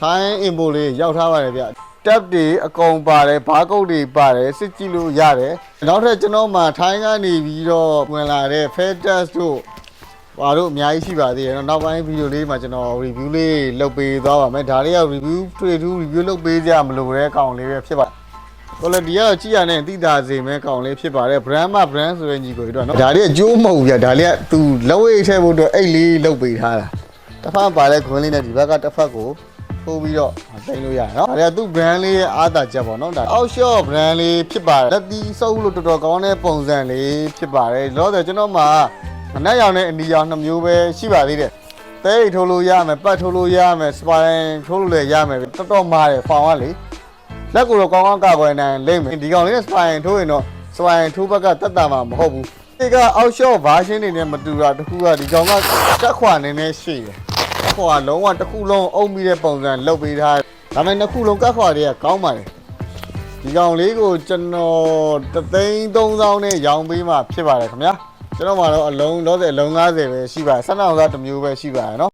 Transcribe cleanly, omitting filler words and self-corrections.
ထိုင်းအင်ပိုလေးရောက်ထားပါတယ်ဗျတက်တွေအကုန်ပါတယ်ဘားကုတ်တွေပါတယ်စစ်ကြည့်လို့ရတယ်နောက်ထပ်ကျွန်တော်မှထိုင်းကနေပြီးတော့ဝင်လာတဲ့ Fetus တို့ဘာတို့အများကြီးရှိပါသေးတယ်နောက်ပိုင်းဗီဒီယိုလေးမှာကျွန်တော် review လေးလုပ်ပေးသွားပါမယ်ဒါလေးက review လုပ်ပေးကြမလို့တဲ့အကောင်လေးပဲဖြစ်ပါquality ကကြည့်ရတဲ့တိတာစေမဲကောင်လေးဖြစ်ပါတယ် brand မှာ brand ဆိုတဲ့ညီကိုတို့နော်ဒါလေးအကျိုးမဟုတ်ဘူးဗျဒါလေးကသူလက်ဝဲထဲဖို့အတွက်အိတ်လေးလုပ်ပေးထားတာတစ်ဖက်ပါလဲခွင်းလေးနဲ့ဒီဘက်ကတစ်ဖက်ကိုထိုးပြီးတော့တင်လို့ရတယ်နော်ဒါလေးကသူ့ brand လေးရဲ့အားသာချက်ပေါ့နော်ဒါ Outshore brand လေးဖြစ်ပါတယ်လက်သီးစုပ်လို့တော်တော်ကောင်းတဲ့ပုံစံလေးဖြစ်ပါတယ်လောဆယ်ကျွန်တော်မှာမနှက်ရောင်နဲ့အနီရောင်2မျိုးပဲရှိပါသေးတယ်သဲထိုးလို့ရမယ်ပတ်ထိုးလို့ရမယ်စပိုင်ထိုးလို့လည်းရမယ်တော်တော်မားတယ်ဖောင်ကလေလက်ကိုတော့ကောင်းကောင်းကာကွယ်နိုင်လိမ့်မယ်ဒီကောင်လေးနဲ့စပိုင်ထိုးရင်တော့စပိုင်ထိုးဘက်ကတက်တာမှာမဟုတ်ဘူးဒီက Outshore version တွေနဲ့မတူတာတခုကဒီကောင်ကတက်ခွာနေနေရှိတယ်တက်ခွာလုံးဝတစ်ခုလုံးအုံပြီးတဲ့ပုံစံလုပ်ပေးထားဒါပေမဲ့နှစ်ခုလုံးကတ်ခွာတွေကကောင်းပါတယ်ဒီကောင်လေးကိုကျွန်တော်3,300နဲ့ရောင်းပေးမှဖြစ်ပါတယ်ခင်ဗျာကျွန်တော်မှာတော့အလုံး60ပဲရှိပါတယ်12အောင်သားတစ်မျိုးပဲရှိပါတယ်နော်